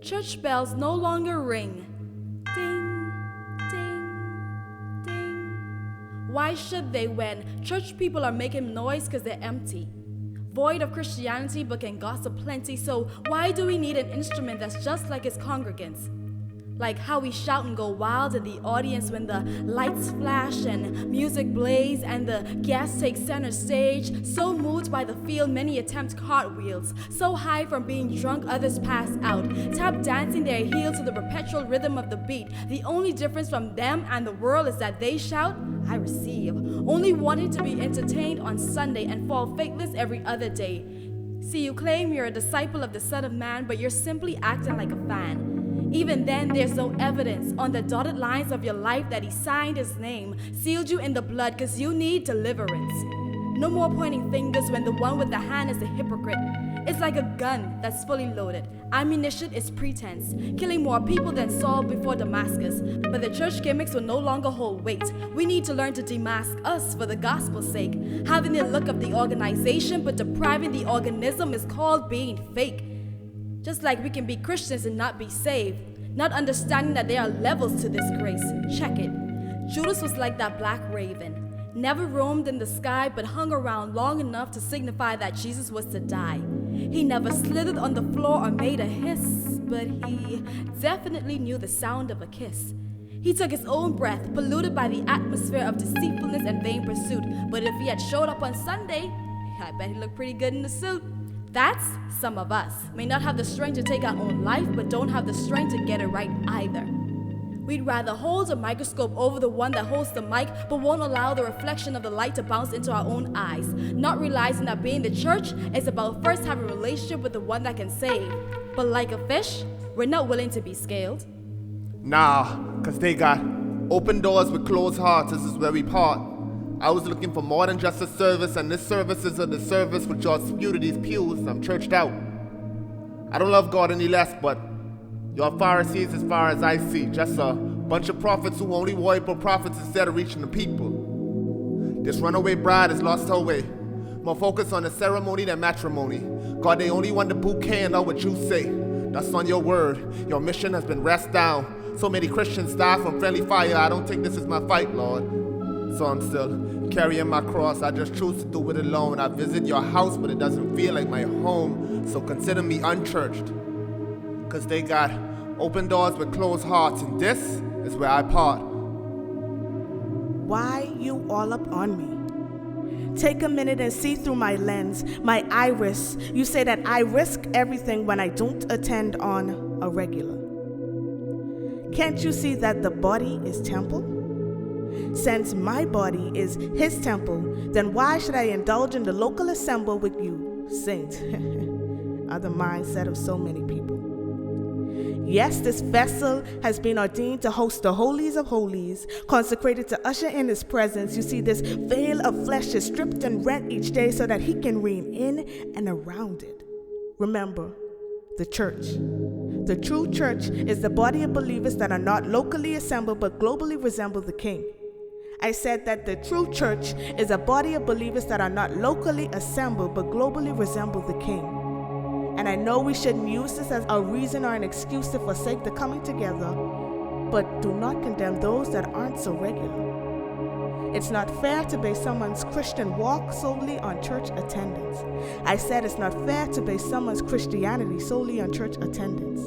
Church bells no longer ring. Ding, ding, ding. Why should they when church people are making noise because they're empty? Void of Christianity but can gossip plenty, so why do we need an instrument that's just like its congregants? Like how we shout and go wild in the audience when the lights flash and music blaze and the guests take center stage. So moved by the feel, many attempt cartwheels. So high from being drunk, others pass out. Tap dancing their heel to the perpetual rhythm of the beat. The only difference from them and the world is that they shout, I receive, only wanting to be entertained on Sunday and fall faithless every other day. See, you claim you're a disciple of the Son of Man, but you're simply acting like a fan. Even then, there's no evidence on the dotted lines of your life that he signed his name, sealed you in the blood, because you need deliverance. No more pointing fingers when the one with the hand is a hypocrite. It's like a gun that's fully loaded. Ammunition is pretense, killing more people than Saul before Damascus. But the church gimmicks will no longer hold weight. We need to learn to demask us for the gospel's sake. Having the look of the organization, but depriving the organism is called being fake. Just like we can be Christians and not be saved, not understanding that there are levels to this grace. Check it. Judas was like that black raven, never roamed in the sky but hung around long enough to signify that Jesus was to die. He never slithered on the floor or made a hiss, but he definitely knew the sound of a kiss. He took his own breath, polluted by the atmosphere of deceitfulness and vain pursuit. But if he had showed up on Sunday, I bet he looked pretty good in the suit. That's some of us. May not have the strength to take our own life, but don't have the strength to get it right either. We'd rather hold a microscope over the one that holds the mic, but won't allow the reflection of the light to bounce into our own eyes, not realizing that being the church is about first having a relationship with the one that can save. But like a fish, we're not willing to be scaled. Nah, cause they got open doors with closed hearts. This is where we part. I was looking for more than just a service, and this service is a disservice with y'all spewed these pews. I'm churched out. I don't love God any less, but y'all Pharisees, as far as I see, just a bunch of prophets who only worry about profits instead of reaching the people. This runaway bride has lost her way. More focus on the ceremony than matrimony. God, they only want the bouquet and not what you say. That's on your word. Your mission has been rest down. So many Christians die from friendly fire. I don't think this is my fight, Lord. So I'm still carrying my cross. I just choose to do it alone. I visit your house, but it doesn't feel like my home. So consider me unchurched. Cause they got open doors with closed hearts, and this is where I part. Why you all up on me? Take a minute and see through my lens, my iris. You say that I risk everything when I don't attend on a regular. Can't you see that the body is temple? Since my body is his temple, then why should I indulge in the local assembly with you, saint? Are the mindset of so many people. Yes, this vessel has been ordained to host the holies of holies, consecrated to usher in his presence. You see, this veil of flesh is stripped and rent each day so that he can reign in and around it. Remember, the church. The true church is the body of believers that are not locally assembled but globally resemble the king. I said that the true church is a body of believers that are not locally assembled but globally resemble the king. And I know we shouldn't use this as a reason or an excuse to forsake the coming together, but do not condemn those that aren't so regular. It's not fair to base someone's Christian walk solely on church attendance. I said it's not fair to base someone's Christianity solely on church attendance.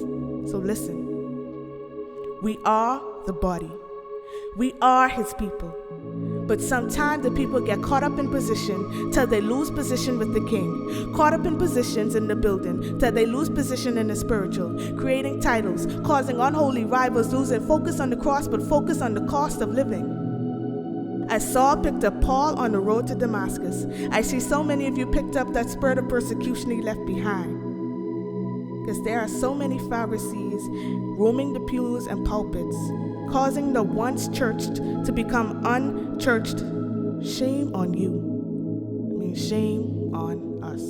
So listen, we are the body. We are his people. But sometimes the people get caught up in position till they lose position with the king. Caught up in positions in the building till they lose position in the spiritual. Creating titles, causing unholy rivals, losing focus on the cross but focus on the cost of living. As Saul picked up Paul on the road to Damascus, I see so many of you picked up that spirit of persecution he left behind. Because there are so many Pharisees roaming the pews and pulpits, causing the once churched to become unchurched. Shame on you. I mean, shame on us.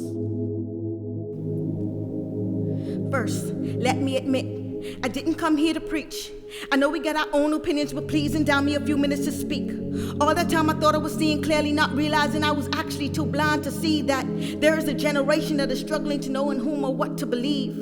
First, let me admit, I didn't come here to preach. I know we got our own opinions, but please endow me a few minutes to speak. All that time I thought I was seeing clearly, not realizing I was actually too blind to see that there is a generation that is struggling to know in whom or what to believe.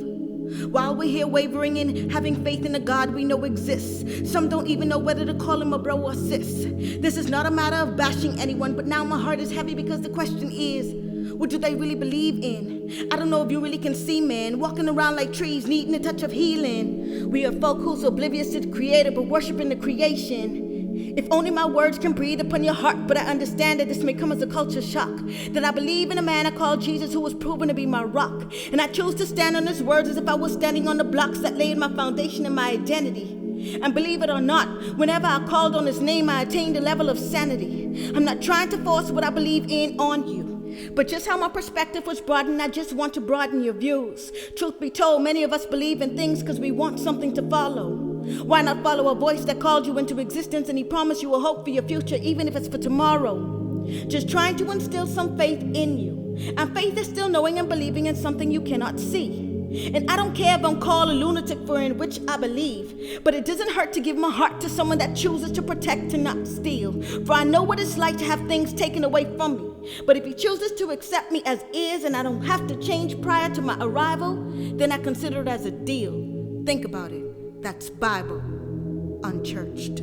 While we're here wavering in having faith in a God we know exists, some don't even know whether to call him a bro or sis. This is not a matter of bashing anyone, but now my heart is heavy because the question is, what do they really believe in? I don't know if you really can see, man, walking around like trees needing a touch of healing. We are folk who's oblivious to the creator but worshiping the creation. If only my words can breathe upon your heart, but I understand that this may come as a culture shock. That I believe in a man I call Jesus who was proven to be my rock. And I choose to stand on his words as if I was standing on the blocks that laid my foundation and my identity. And believe it or not, whenever I called on his name, I attained a level of sanity. I'm not trying to force what I believe in on you, but just how my perspective was broadened, I just want to broaden your views. Truth be told, many of us believe in things because we want something to follow. Why not follow a voice that called you into existence and he promised you a hope for your future, even if it's for tomorrow? Just trying to instill some faith in you. And faith is still knowing and believing in something you cannot see. And I don't care if I'm called a lunatic for in which I believe, but it doesn't hurt to give my heart to someone that chooses to protect and not steal. For I know what it's like to have things taken away from me. But if he chooses to accept me as is and I don't have to change prior to my arrival, then I consider it as a deal. Think about it. That's Bible. Unchurched.